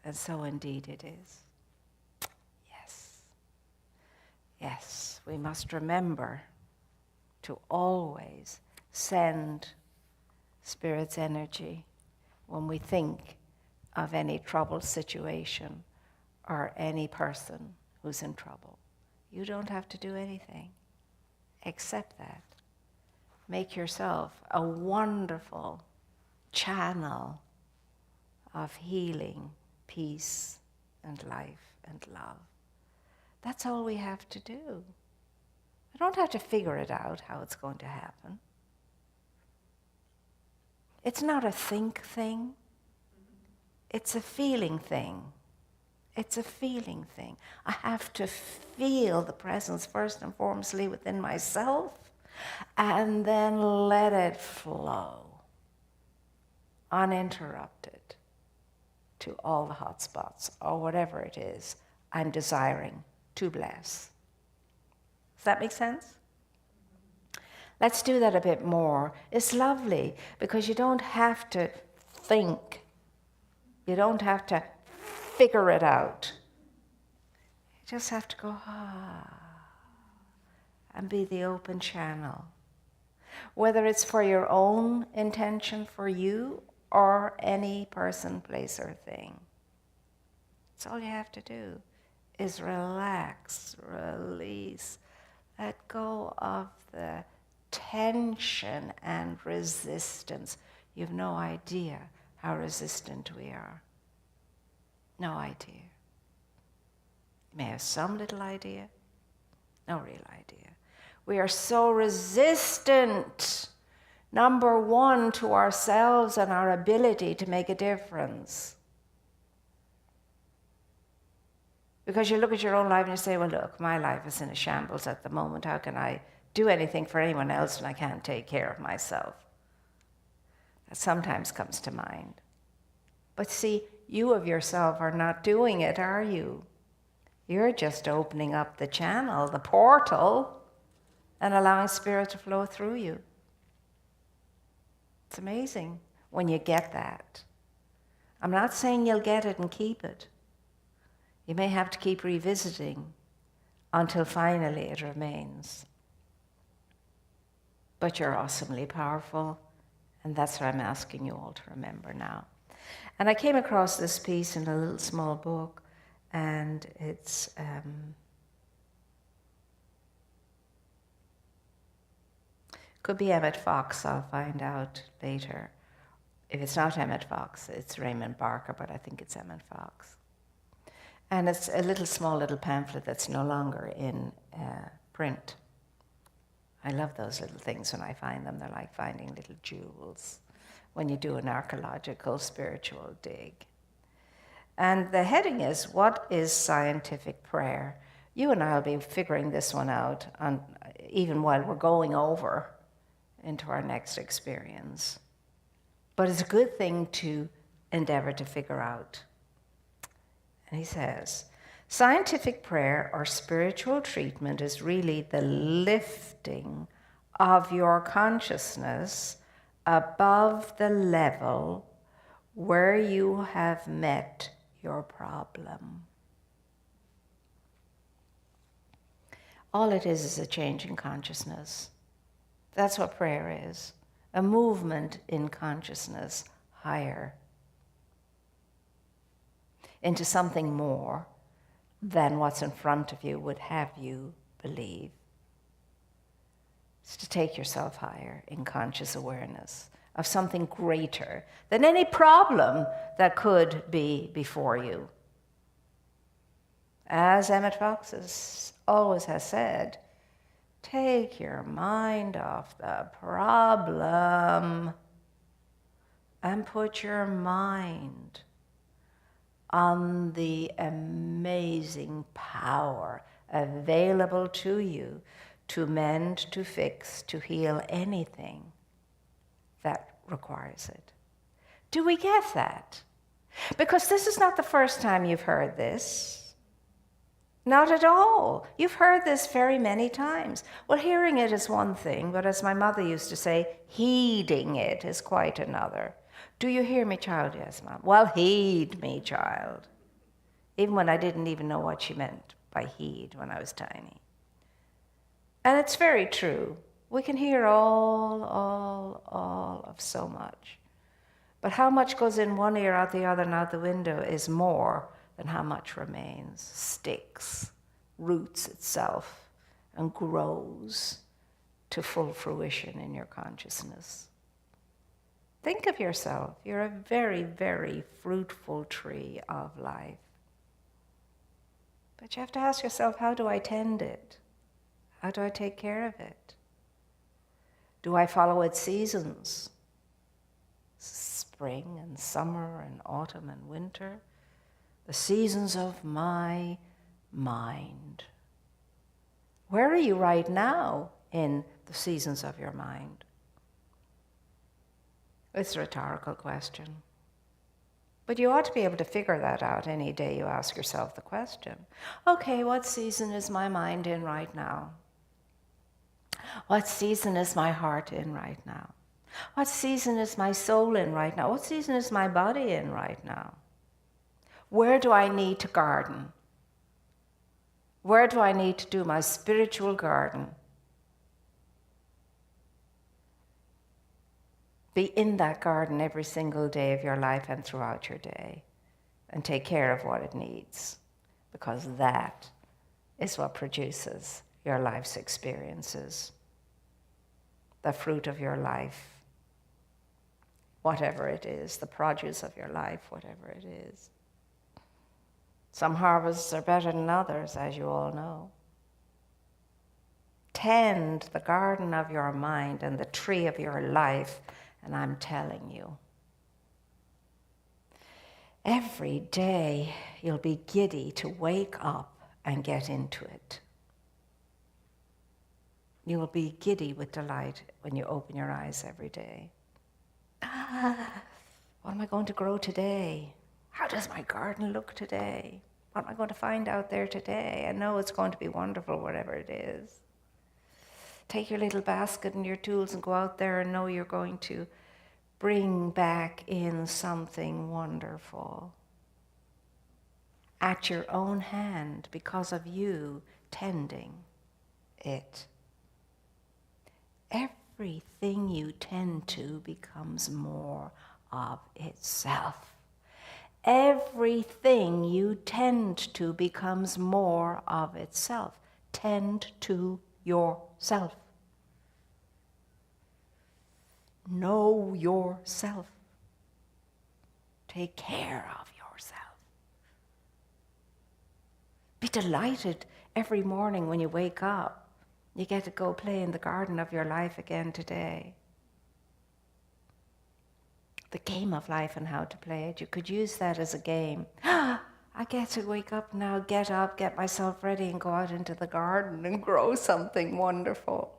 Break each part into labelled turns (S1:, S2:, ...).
S1: And so indeed it is. Yes. Yes, we must remember to always send Spirit's energy when we think of any troubled situation or any person who's in trouble. You don't have to do anything. Accept that. Make yourself a wonderful channel of healing, peace, and life and love. That's all we have to do. We don't have to figure it out how it's going to happen. It's not a think thing. It's a feeling thing. It's a feeling thing. I have to feel the presence first and foremostly within myself, and then let it flow uninterrupted to all the hot spots or whatever it is I'm desiring to bless. Does that make sense? Let's do that a bit more. It's lovely because you don't have to think. You don't have to figure it out. You just have to go, and be the open channel. Whether it's for your own intention for you or any person, place, or thing. That's all you have to do is relax, release, let go of the tension and resistance. You've no idea how resistant we are. No idea. You may have some little idea, no real idea. We are so resistant, number one, to ourselves and our ability to make a difference. Because you look at your own life and you say, well, look, my life is in a shambles at the moment. How can I do anything for anyone else when I can't take care of myself? That sometimes comes to mind. But see, you of yourself are not doing it, are you? You're just opening up the channel, the portal, and allowing Spirit to flow through you. It's amazing when you get that. I'm not saying you'll get it and keep it. You may have to keep revisiting until finally it remains. But you're awesomely powerful, and that's what I'm asking you all to remember now. And I came across this piece in a little small book, and it's could be Emmett Fox, I'll find out later. If it's not Emmett Fox, it's Raymond Barker, but I think it's Emmett Fox. And it's a small little pamphlet that's no longer in print. I love those little things when I find them. They're like finding little jewels when you do an archaeological, spiritual dig. And the heading is, what is scientific prayer? You and I will be figuring this one out even while we're going over into our next experience. But it's a good thing to endeavor to figure out. And he says, scientific prayer or spiritual treatment is really the lifting of your consciousness above the level where you have met your problem. All it is a change in consciousness. That's what prayer is, a movement in consciousness higher into something more than what's in front of you would have you believe. It's to take yourself higher in conscious awareness of something greater than any problem that could be before you. As Emmett Fox always has said, take your mind off the problem and put your mind on the amazing power available to you to mend, to fix, to heal anything that requires it. Do we get that? Because this is not the first time you've heard this. Not at all. You've heard this very many times. Well, hearing it is one thing, but as my mother used to say, heeding it is quite another. Do you hear me, child? Yes, ma'am. Well, heed me, child. Even when I didn't even know what she meant by heed when I was tiny. And it's very true. We can hear all of so much. But how much goes in one ear, out the other, and out the window is more than how much remains, sticks, roots itself, and grows to full fruition in your consciousness. Think of yourself. You're a very, very fruitful tree of life. But you have to ask yourself, how do I tend it? How do I take care of it? Do I follow its seasons? Spring and summer and autumn and winter. The seasons of my mind. Where are you right now in the seasons of your mind? It's a rhetorical question. But you ought to be able to figure that out any day you ask yourself the question. Okay, what season is my mind in right now? What season is my heart in right now? What season is my soul in right now? What season is my body in right now? Where do I need to garden? Where do I need to do my spiritual garden? Be in that garden every single day of your life and throughout your day, and take care of what it needs, because that is what produces your life's experiences, the fruit of your life, whatever it is, the produce of your life, whatever it is. Some harvests are better than others, as you all know. Tend the garden of your mind and the tree of your life, and I'm telling you, every day you'll be giddy to wake up and get into it. You will be giddy with delight when you open your eyes every day. What am I going to grow today? How does my garden look today? What am I going to find out there today? I know it's going to be wonderful, whatever it is. Take your little basket and your tools and go out there and know you're going to bring back in something wonderful at your own hand because of you tending it. Everything you tend to becomes more of itself. Everything you tend to becomes more of itself. Tend to yourself. Know yourself. Take care of yourself. Be delighted every morning when you wake up. You get to go play in the garden of your life again today. The game of life and how to play it. You could use that as a game. I get to wake up now, get up, get myself ready and go out into the garden and grow something wonderful.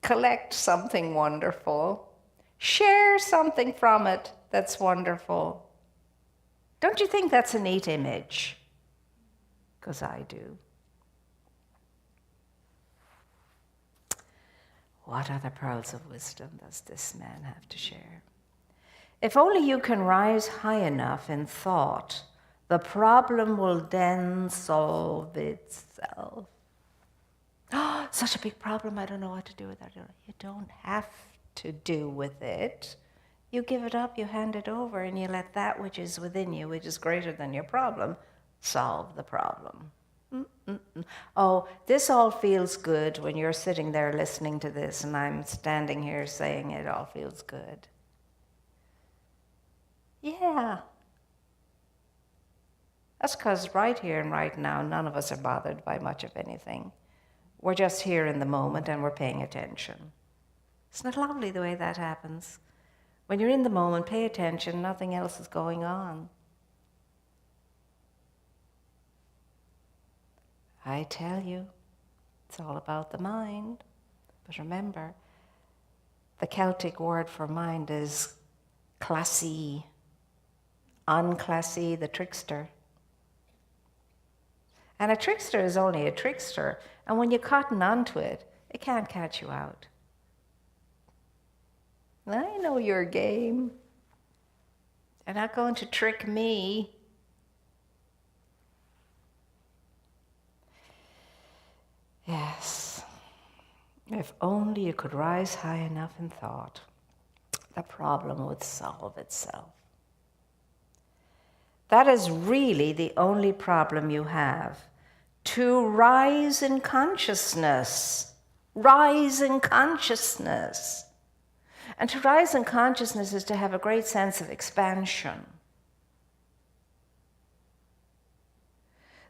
S1: Collect something wonderful. Share something from it that's wonderful. Don't you think that's a neat image? Because I do. What other pearls of wisdom does this man have to share? If only you can rise high enough in thought, the problem will then solve itself. Oh, such a big problem, I don't know what to do with that. You don't have to do with it. You give it up, you hand it over, and you let that which is within you, which is greater than your problem, solve the problem. Oh, this all feels good when you're sitting there listening to this, and I'm standing here saying it all feels good. Yeah. That's because right here and right now, none of us are bothered by much of anything. We're just here in the moment and we're paying attention. Isn't it lovely the way that happens? When you're in the moment, pay attention, nothing else is going on. I tell you, it's all about the mind. But remember, the Celtic word for mind is classy. Unclassy, the trickster. And a trickster is only a trickster. And when you cotton onto it, it can't catch you out. I know your game. You're not going to trick me. Yes. If only you could rise high enough in thought, the problem would solve itself. That is really the only problem you have. To rise in consciousness. Rise in consciousness. And to rise in consciousness is to have a great sense of expansion.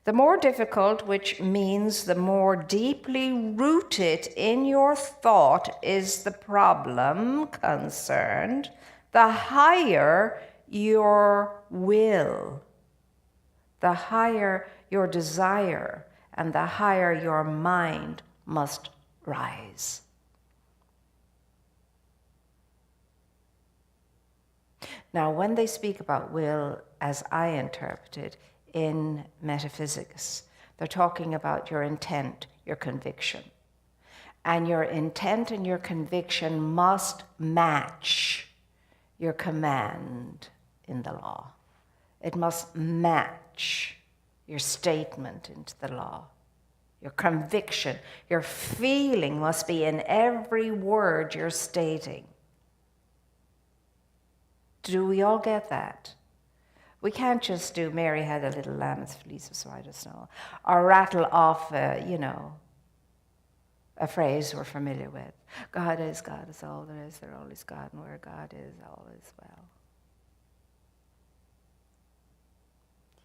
S1: The more difficult, which means the more deeply rooted in your thought is the problem concerned, the higher your will, the higher your desire, and the higher your mind must rise. Now, when they speak about will, as I interpret it, in metaphysics, they're talking about your intent, your conviction. And your intent and your conviction must match your command in the law. It must match your statement into the law. Your conviction, your feeling must be in every word you're stating. Do we all get that? We can't just do Mary had a little lamb, its fleece was white as snow, or rattle off, a phrase we're familiar with. God is all there is, there all is God, and where God is, all is well.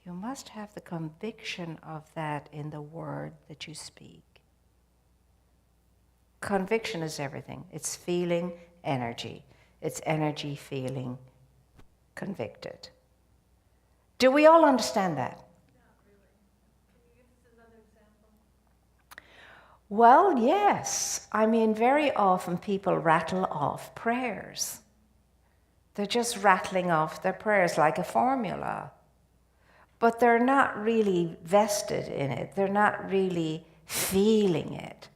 S1: You must have the conviction of that in the word that you speak. Conviction is everything. It's feeling energy. It's energy feeling convicted. Do we all understand that?
S2: Not really. Can you give us another example?
S1: Well, yes. I mean, very often people rattle off prayers. They're just rattling off their prayers like a formula. But they're not really vested in it. They're not really feeling it.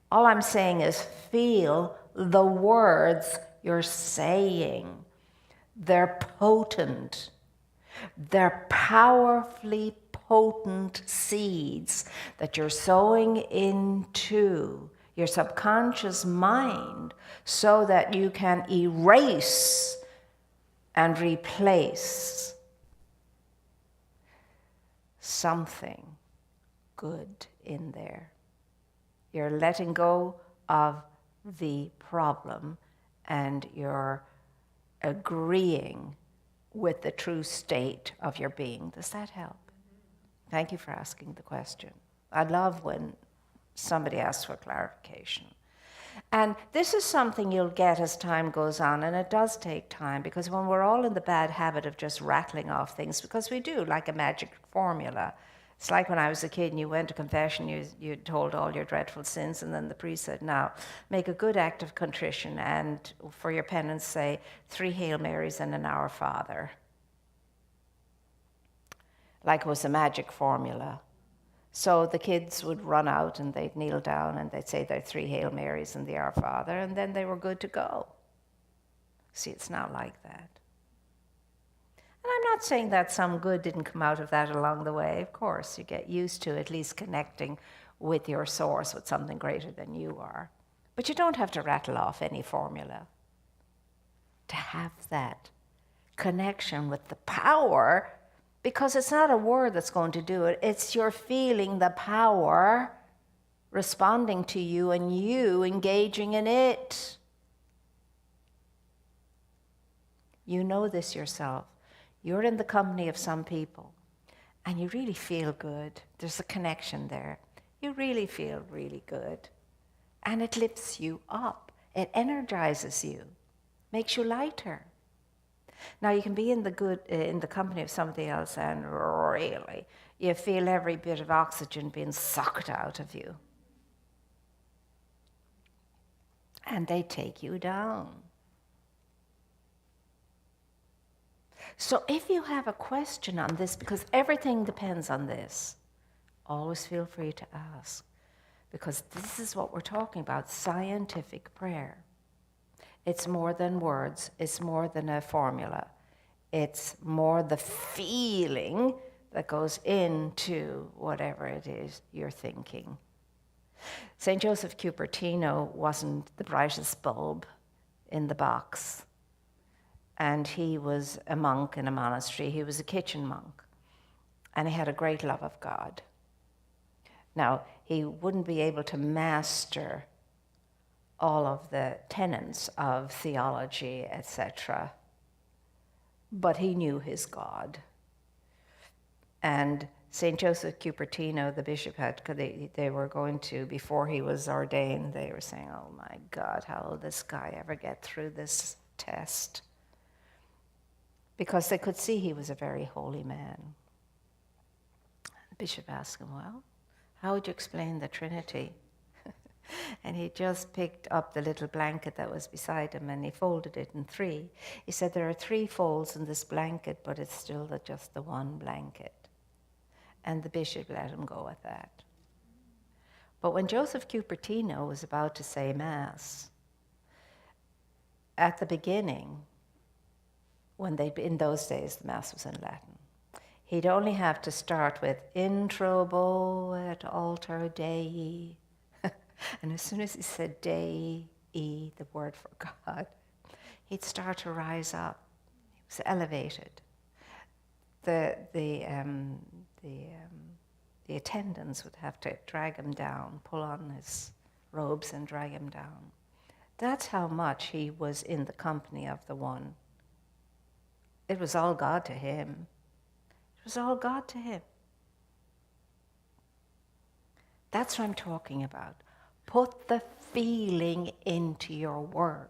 S1: All I'm saying is feel the words you're saying. They're potent. They're powerfully potent seeds that you're sowing into your subconscious mind so that you can erase and replace something good in there. You're letting go of the problem and you're agreeing with the true state of your being. Does that help? Thank you for asking the question. I love when somebody asks for clarification. And this is something you'll get as time goes on, and it does take time, because when we're all in the bad habit of just rattling off things, because we do, like a magic formula. It's like when I was a kid and you went to confession, you told all your dreadful sins, and then the priest said, now, make a good act of contrition, and for your penance say 3 Hail Marys and an Our Father. Like it was a magic formula. So the kids would run out and they'd kneel down and they'd say their 3 Hail Marys and the Our Father, and then they were good to go. See, it's not like that. And I'm not saying that some good didn't come out of that along the way. Of course, you get used to at least connecting with your source, with something greater than you are. But you don't have to rattle off any formula to have that connection with the power, because it's not a word that's going to do it. It's your feeling the power responding to you and you engaging in it. You know this yourself. You're in the company of some people and you really feel good. There's a connection there. You really feel really good. And it lifts you up. It energizes you, makes you lighter. Now you can be in the company of somebody else and really you feel every bit of oxygen being sucked out of you. And they take you down. So if you have a question on this, because everything depends on this, always feel free to ask. Because this is what we're talking about, scientific prayer. It's more than words, it's more than a formula. It's more the feeling that goes into whatever it is you're thinking. St. Joseph Cupertino wasn't the brightest bulb in the box. And he was a monk in a monastery. He was a kitchen monk. And he had a great love of God. Now, he wouldn't be able to master all of the tenets of theology, etc. But he knew his God. And St. Joseph Cupertino, the bishop, they were going to, before he was ordained, they were saying, oh my God, how will this guy ever get through this test? Because they could see he was a very holy man. The bishop asked him, well, how would you explain the Trinity? And he just picked up the little blanket that was beside him and he folded it in three. He said, there are 3 folds in this blanket, but it's still just the one blanket. And the bishop let him go with that. But when Joseph Cupertino was about to say Mass, at the beginning, in those days the Mass was in Latin, he'd only have to start with "In trobo et alter Dei." And as soon as he said Dei, the word for God, he'd start to rise up. He was elevated. The attendants would have to drag him down, pull on his robes and drag him down. That's how much he was in the company of the One. It was all God to him. It was all God to him. That's what I'm talking about. Put the feeling into your word.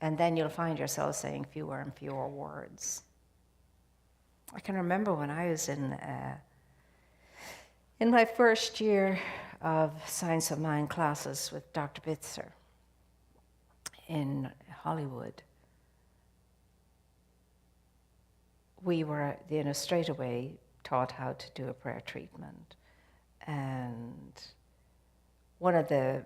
S1: And then you'll find yourself saying fewer and fewer words. I can remember when I was in my first year of Science of Mind classes with Dr. Bitzer in Hollywood. We were, straight away taught how to do a prayer treatment. And one of the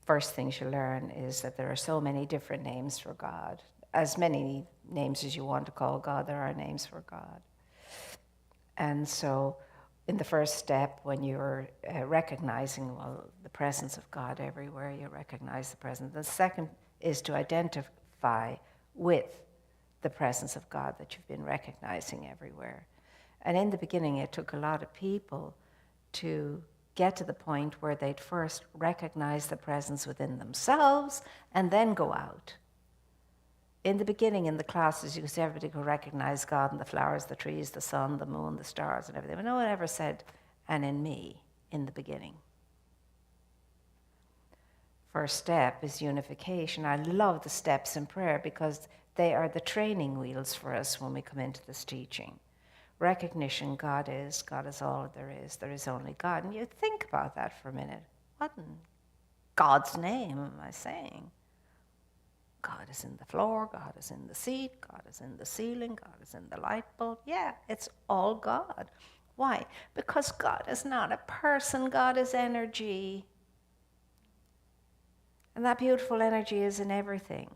S1: first things you learn is that there are so many different names for God. As many names as you want to call God, there are names for God. And so in the first step, when you're recognizing, the presence of God everywhere, you recognize the presence. The second is to identify with the presence of God that you've been recognizing everywhere. And in the beginning, it took a lot of people to get to the point where they'd first recognize the presence within themselves and then go out. In the beginning, in the classes, you could see everybody could recognize God in the flowers, the trees, the sun, the moon, the stars, and everything. But no one ever said, and in me, in the beginning. First step is unification. I love the steps in prayer because they are the training wheels for us when we come into this teaching. Recognition, God is all there is only God. And you think about that for a minute. What in God's name am I saying? God is in the floor, God is in the seat, God is in the ceiling, God is in the light bulb. Yeah, it's all God. Why? Because God is not a person, God is energy. And that beautiful energy is in everything.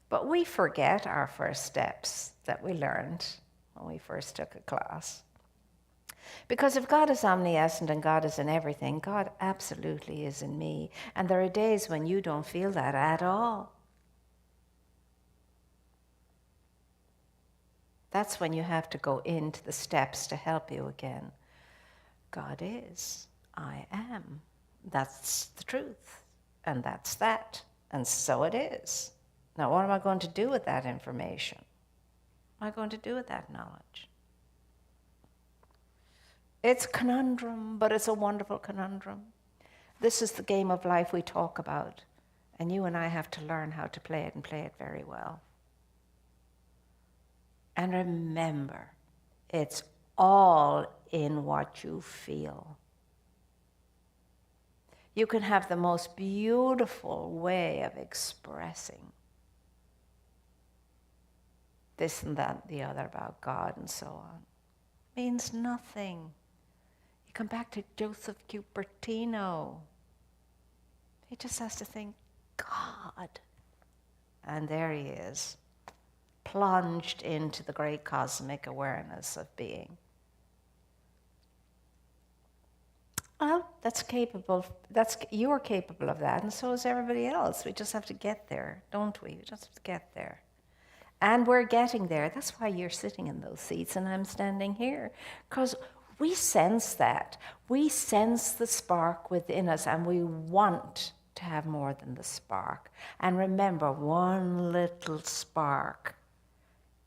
S1: But we forget our first steps that we learned when we first took a class. Because if God is omniscient and God is in everything, God absolutely is in me. And there are days when you don't feel that at all. That's when you have to go into the steps to help you again. God is, I am. That's the truth. And that's that. And so it is. Now, what am I going to do with that information? What am I going to do with that knowledge? It's a conundrum, but it's a wonderful conundrum. This is the game of life we talk about, and you and I have to learn how to play it and play it very well. And remember, it's all in what you feel. You can have the most beautiful way of expressing this and that and the other about God and so on. It means nothing. You come back to Joseph Cupertino. He just has to think, God. And there he is. plunged into the great cosmic awareness of being. Well, you're capable of that, and so is everybody else. We just have to get there, don't we? We just have to get there. And we're getting there. That's why you're sitting in those seats and I'm standing here. Because we sense that. We sense the spark within us, and we want to have more than the spark. And remember, one little spark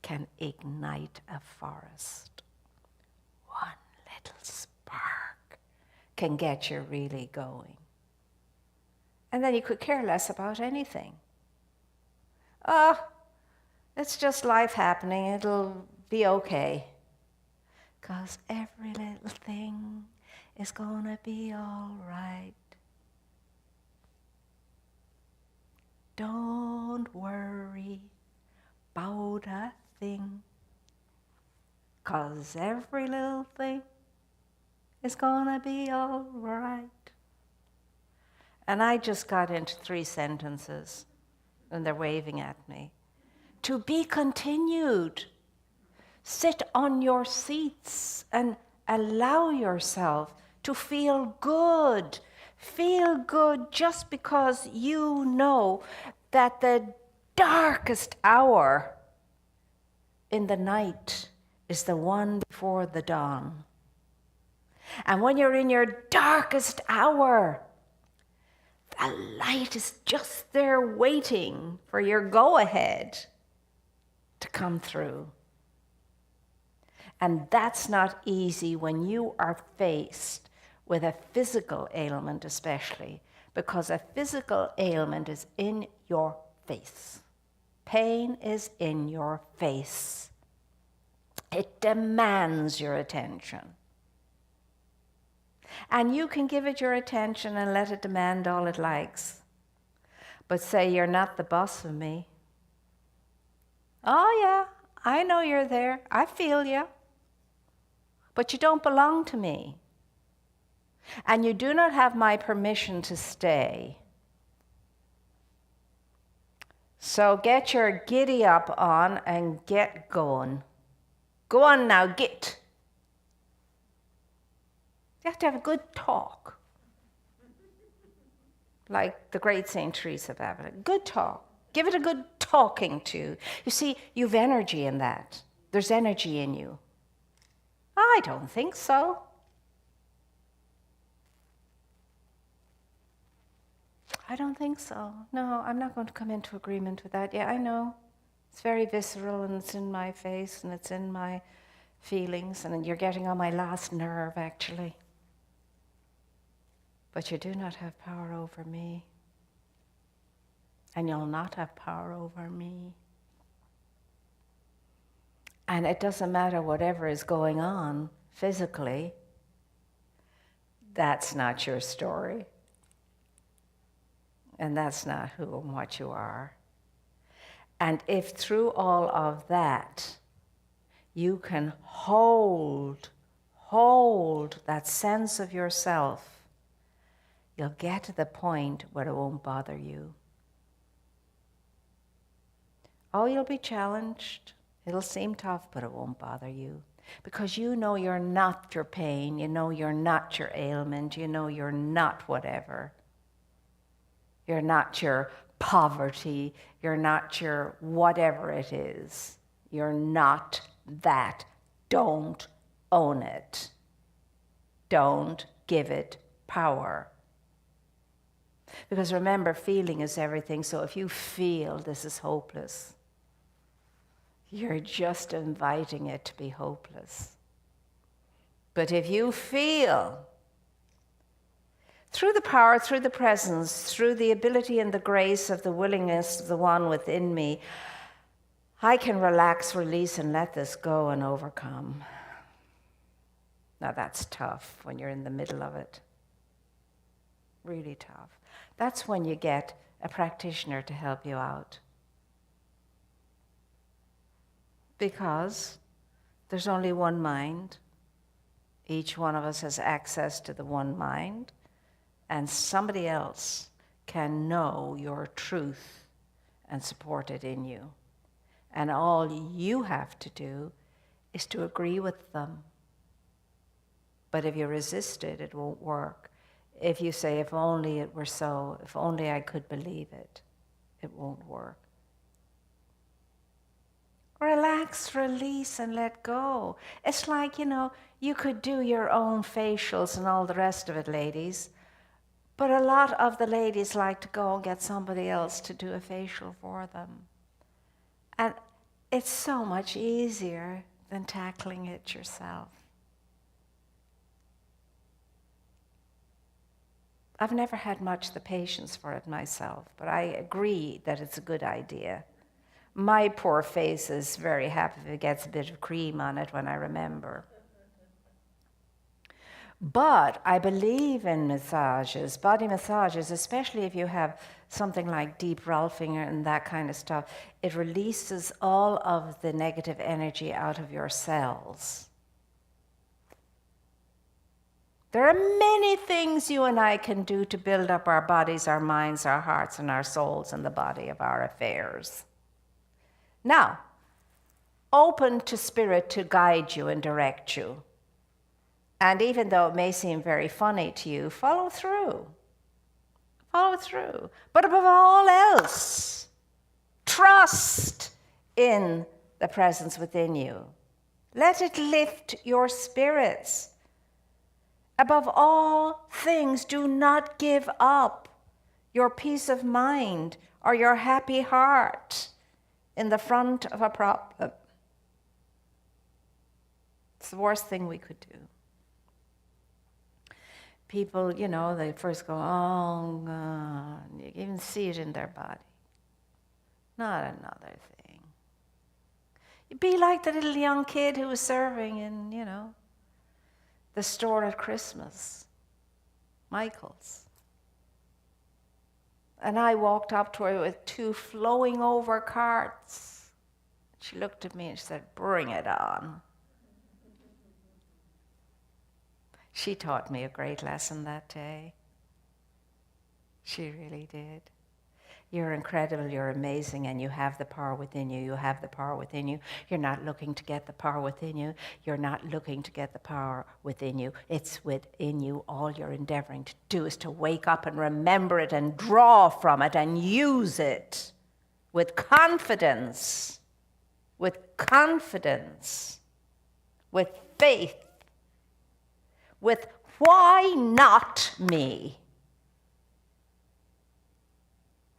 S1: can ignite a forest. One little spark can get you really going. And then you could care less about anything. Oh, it's just life happening. It'll be okay. 'Cause every little thing is gonna be all right. Don't worry about a thing. 'Cause every little thing is gonna be all right. And I just got into 3 sentences, and they're waving at me. To be continued. Sit on your seats and allow yourself to feel good. Feel good just because you know that the darkest hour in the night is the one before the dawn. And when you're in your darkest hour, the light is just there waiting for your go-ahead to come through. And that's not easy when you are faced with a physical ailment especially, because a physical ailment is in your face. Pain is in your face. It demands your attention. And you can give it your attention and let it demand all it likes. But say, you're not the boss of me. Oh yeah, I know you're there. I feel you. But you don't belong to me. And you do not have my permission to stay. So get your giddy up on and get going. Go on now, get. You have to have a good talk. Like the great St. Teresa of Avila. Good talk. Give it a good talking to. You see, you've energy in that. There's energy in you. I don't think so. I don't think so. No, I'm not going to come into agreement with that. Yeah, I know. It's very visceral, and it's in my face, and it's in my feelings, and you're getting on my last nerve, actually. But you do not have power over me. And you'll not have power over me. And it doesn't matter whatever is going on physically. That's not your story. And that's not who and what you are. And if through all of that, you can hold that sense of yourself, you'll get to the point where it won't bother you. Oh, you'll be challenged. It'll seem tough, but it won't bother you. Because you know you're not your pain, you know you're not your ailment, you know you're not whatever. You're not your poverty, you're not your whatever it is. You're not that. Don't own it. Don't give it power. Because remember, feeling is everything, so if you feel this is hopeless, you're just inviting it to be hopeless. But if you feel, through the power, through the presence, through the ability and the grace of the willingness of the one within me, I can relax, release, and let this go and overcome. Now that's tough when you're in the middle of it. Really tough. That's when you get a practitioner to help you out. Because there's only one mind. Each one of us has access to the one mind, and somebody else can know your truth and support it in you. And all you have to do is to agree with them. But if you resist it, it won't work. If you say, if only it were so, if only I could believe it, it won't work. Relax, release, and let go. It's like, you could do your own facials and all the rest of it, ladies. But a lot of the ladies like to go and get somebody else to do a facial for them. And it's so much easier than tackling it yourself. I've never had much the patience for it myself, but I agree that it's a good idea. My poor face is very happy if it gets a bit of cream on it when I remember. But I believe in massages, body massages, especially if you have something like deep rolfing and that kind of stuff. It releases all of the negative energy out of your cells. There are many things you and I can do to build up our bodies, our minds, our hearts, and our souls in the body of our affairs. Now, open to spirit to guide you and direct you. And even though it may seem very funny to you, follow through. Follow through. But above all else, trust in the presence within you. Let it lift your spirits. Above all things, do not give up your peace of mind or your happy heart in the front of a problem. It's the worst thing we could do. People, they first go, oh, God. You can even see it in their body. Not another thing. You'd be like the little young kid who was serving in, the store at Christmas, Michael's. And I walked up to her with 2 flowing over carts. She looked at me and she said, bring it on. She taught me a great lesson that day. She really did. You're incredible, you're amazing, and you have the power within you. You have the power within you. You're not looking to get the power within you. You're not looking to get the power within you. It's within you. All you're endeavoring to do is to wake up and remember it and draw from it and use it with confidence, with faith, with why not me?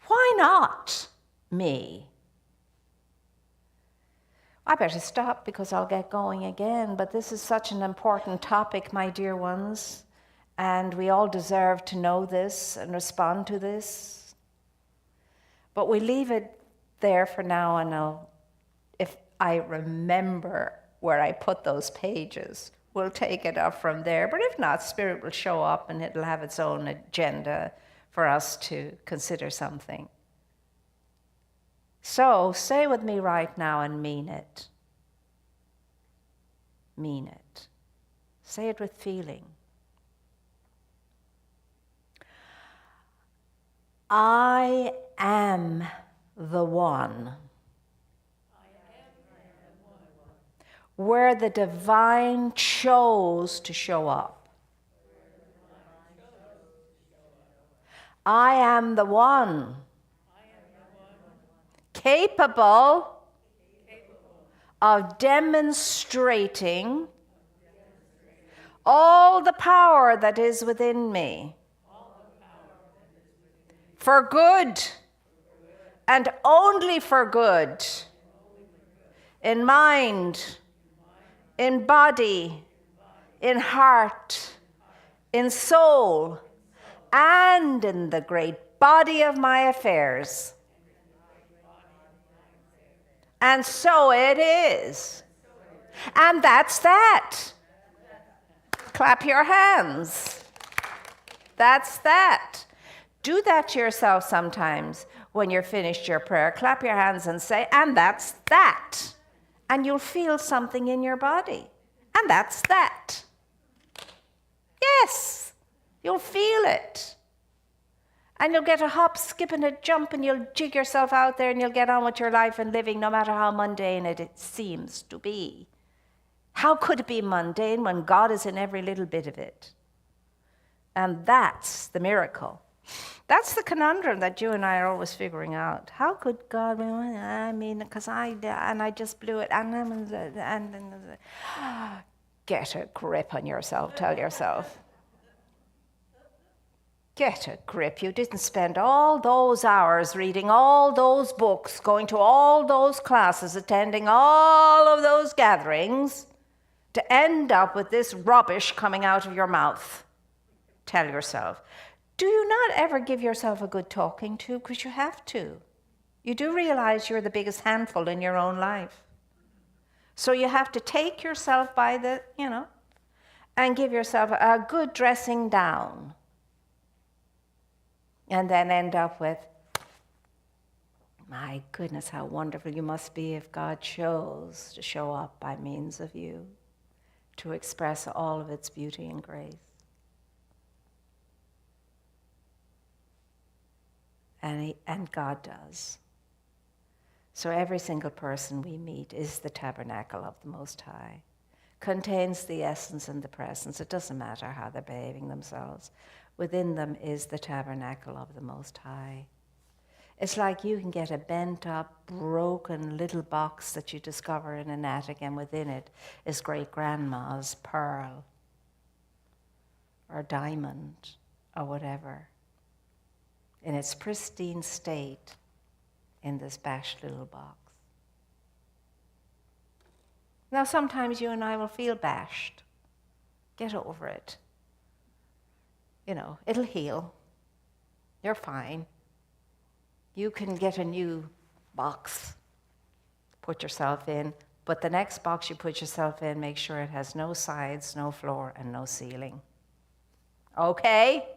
S1: Why not me? I better stop because I'll get going again, but this is such an important topic, my dear ones, and we all deserve to know this and respond to this. But we leave it there for now, and if I remember where I put those pages, we'll take it up from there. But if not, Spirit will show up and it'll have its own agenda for us to consider something. So say with me right now and mean it. Mean it. Say it with feeling. I am the one. Where the divine chose to show up. I am the one capable of demonstrating all the power that is within me for good and only for good in mind, in body, in heart, in soul, and in the great body of my affairs. And so it is. And that's that. Clap your hands. That's that. Do that to yourself sometimes when you're finished your prayer. Clap your hands and say, and that's that. And you'll feel something in your body. And that's that. Yes, you'll feel it. And you'll get a hop, skip, and a jump, and you'll jig yourself out there, and you'll get on with your life and living, no matter how mundane it seems to be. How could it be mundane when God is in every little bit of it? And that's the miracle. That's the conundrum that you and I are always figuring out. How could God, I mean, because I just blew it, and get a grip on yourself, tell yourself. Get a grip. You didn't spend all those hours reading all those books, going to all those classes, attending all of those gatherings to end up with this rubbish coming out of your mouth. Tell yourself. Do you not ever give yourself a good talking to? Because you have to. You do realize you're the biggest handful in your own life. So you have to take yourself by the, and give yourself a good dressing down. And then end up with, my goodness, how wonderful you must be if God chose to show up by means of you, to express all of its beauty and grace. And God does. So every single person we meet is the tabernacle of the Most High, contains the essence and the presence. It doesn't matter how they're behaving themselves. Within them is the tabernacle of the Most High. It's like you can get a bent up, broken little box that you discover in an attic, and within it is great-grandma's pearl or diamond or whatever, in its pristine state in this bashed little box. Now, sometimes you and I will feel bashed. Get over it. It'll heal. You're fine. You can get a new box, put yourself in, but the next box you put yourself in, make sure it has no sides, no floor, and no ceiling. Okay?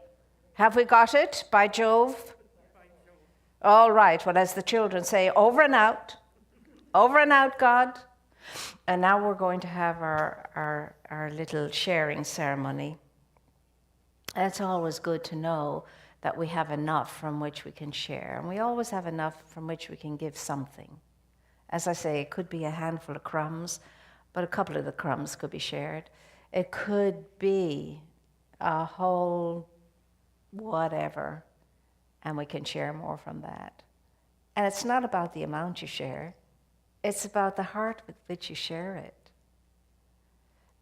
S1: Have we got it? By Jove? All right. Well, as the children say, over and out. Over and out, God. And now we're going to have our little sharing ceremony. It's always good to know that we have enough from which we can share. And we always have enough from which we can give something. As I say, it could be a handful of crumbs, but a couple of the crumbs could be shared. It could be a whole whatever, and we can share more from that. And it's not about the amount you share. It's about the heart with which you share it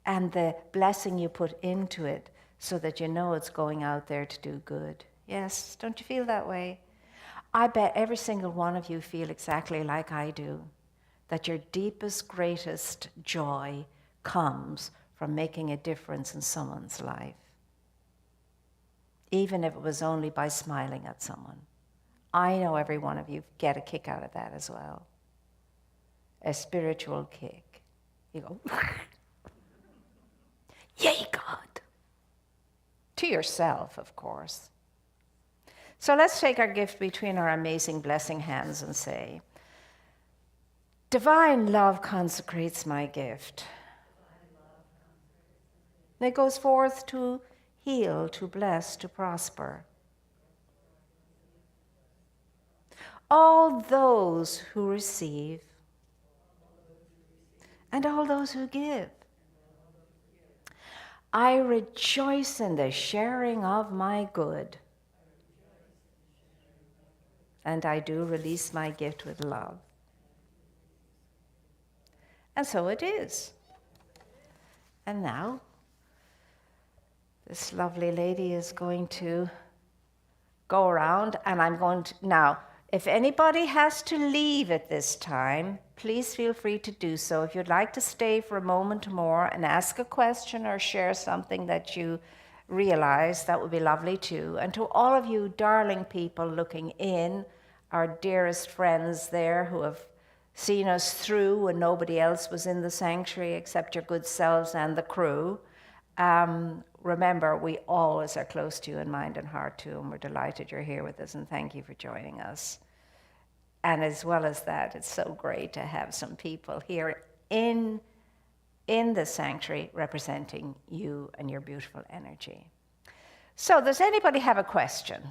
S1: and the blessing you put into it, so that you know it's going out there to do good. Yes, don't you feel that way? I bet every single one of you feel exactly like I do, that your deepest, greatest joy comes from making a difference in someone's life, even if it was only by smiling at someone. I know every one of you get a kick out of that as well, a spiritual kick. You go, yay, God. To yourself, of course. So let's take our gift between our amazing blessing hands and say, divine love consecrates my gift. It goes forth to heal, to bless, to prosper. All those who receive and all those who give. I rejoice in the sharing of my good, and I do release my gift with love. And so it is. And now, this lovely lady is going to go around, and I'm going to, now, if anybody has to leave at this time, please feel free to do so. If you'd like to stay for a moment more and ask a question or share something that you realize, that would be lovely too. And to all of you darling people looking in, our dearest friends there who have seen us through when nobody else was in the sanctuary except your good selves and the crew, remember, we always are close to you in mind and heart too, and we're delighted you're here with us, and thank you for joining us. And as well as that, it's so great to have some people here in the sanctuary representing you and your beautiful energy. So does anybody have a question?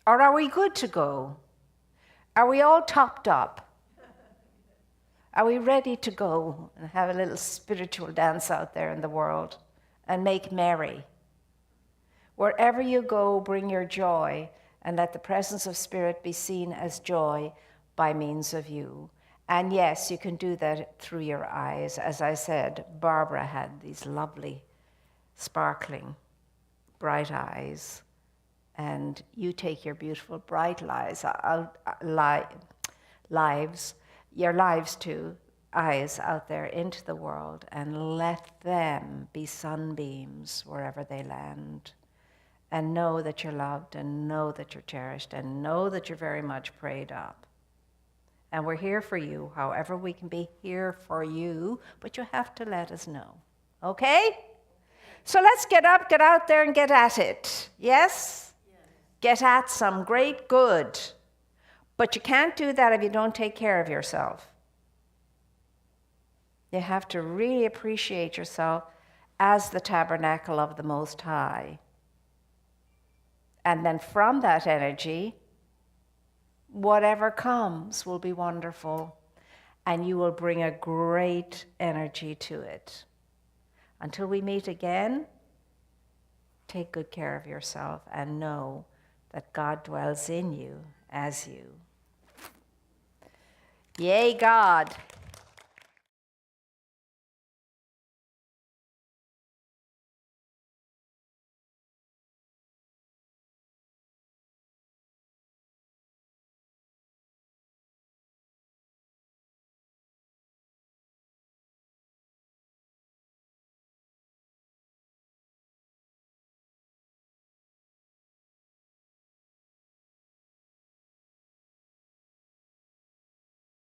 S1: Or are we good to go? Are we all topped up? Are we ready to go and have a little spiritual dance out there in the world and make merry? Wherever you go, bring your joy and let the presence of Spirit be seen as joy by means of you. And yes, you can do that through your eyes. As I said, Barbara had these lovely, sparkling, bright eyes. And you take your beautiful, bright lives, your lives too, eyes out there into the world, and let them be sunbeams wherever they land. And know that you're loved, and know that you're cherished, and know that you're very much prayed up. And we're here for you, however we can be here for you, but you have to let us know. Okay? So let's get up, get out there, and get at it. Yes? Get at some great good. But you can't do that if you don't take care of yourself. You have to really appreciate yourself as the tabernacle of the Most High. And then from that energy, whatever comes will be wonderful, and you will bring a great energy to it. Until we meet again, take good care of yourself and know that God dwells in you as you. Yay, God.